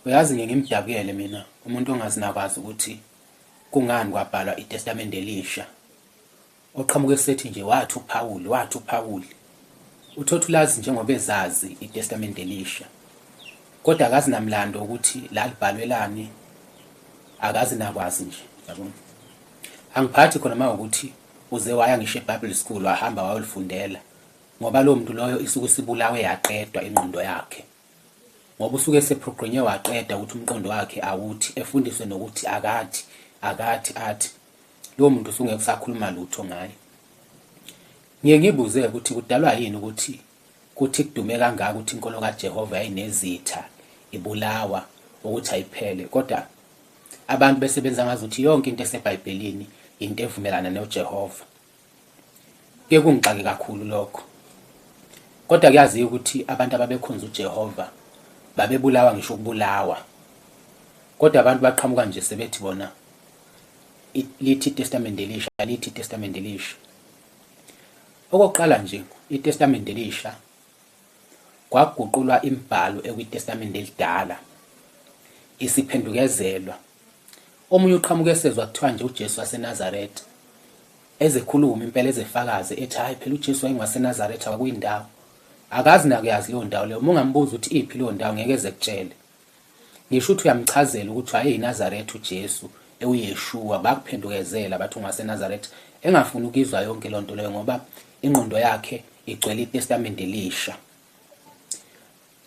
Uyazi ngimdabukele mina umuntu ongazinakwazi ukuthi kungani kwabhalwa iTestamente Elisha. Oqhamuke sethi nje wathi uPawuli. Uthothi ulazi njengoba ezazi iTestamente Elisha. Kodwa akazi namlando ukuthi la libhalwelani, akazi nakwazi nje, yabona. Angiphathi khona mawukuthi uze waya ngisho eBible School wahamba wayolifundela, ngoba lo muntu loyo isuke sibulawe yaqedwa ingqondo yakhe. Ngoba usuke seprogramye waqeda ukuthi umqondo wakhe awuthi efundiswe nokuthi athi lo muntu usungeke usakhuluma lutho ngaye. Ngeke ngibuze ukuthi kudalwa yini ukuthi kuthi kudume kangaka ukuthi inkolo kaJehova yayinezitha ibulawa ukuthi ayiphele, kodwa abantu besebenza ngazuthi yonke into eseBhayibhelini into evumelana noJehova. Ke kungixake kakhulu lokho. Kodwa kuyaziwa ukuthi abantu ababekhonza uJehova babebulawa ngisho ukubulawa. Kodwa abantu baqhamuka nje sebethi bona lithi iTestamente Elisha. Okokuqala nje iTestamente Elisha kwaguqulwa imibhalo ekwiTestamente Elidala isiphendukezelwa. Omunye uqhamuke esezwa kuthiwa nje uJesu waseNazaretha ezekhuluma impela ezefakaze ethi hayi phela uJesu wayengaseNazaretha kwakuyindawo. Akazi nakuyazi leyo ndawo leyo. Mungambuza ukuthi iphi leyo ndawo ngeke ezekutshele. Ngisho ukuthi uyamchazela ukuthi wayeyiNazaretha uJesu euyeshua bakuphendukezela bathi ungaseNazaretha, engafuni ukizwa yonke lonto leyo ngoba ingqondo yakhe igcwele iTestamente Elisha.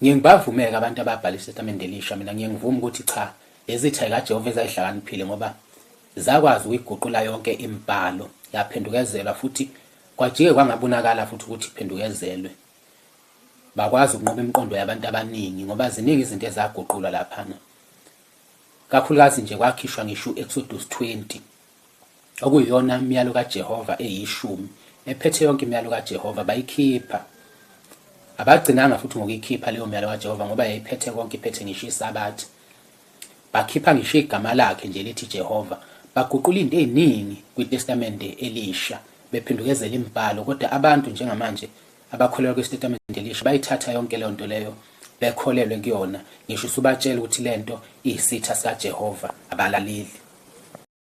Ngiyengibavumeka abantu ababhala iTestamente Elisha, mina ngiyengivuma ukuthi cha, lezitha kaJehova ezayihlakaniphile ngoba zakwazi ukuyiguqula yonke imibhalo yaphendukezelwa, futhi kwajike kwangabonakala futhi ukuthi iphendukezelwe. Bakwazi ukunqoba imiqondo yabantu abaningi ngoba ziningi izinto ezaguqulwa laphana. Kakhulukazi nje kwakhishwa ngisho Exodus 20 okuyiyona imiyalo kaJehova eyishumi ephethe yonke imiyalo kaJehova bayikhipha. Abagcinanga futhi ngokuyikhipha leyo miyalo kaJehova ngoba yayiphethe konke, iphethe ngisho iSabatha. Bakhipha ngisho igama lakhe nje lithi Jehova. Baguqula into eziningi kwiTestamente Elisha bephendukezela imibhalo, kodwa abantu njengamanje abakholelwa kwiTestamente Elisha bayithatha yonke leyo nto leyo bekholelwe kuyona. Ngisho usubatshela ukuthi lento iyisitha sikaJehova abalaleli.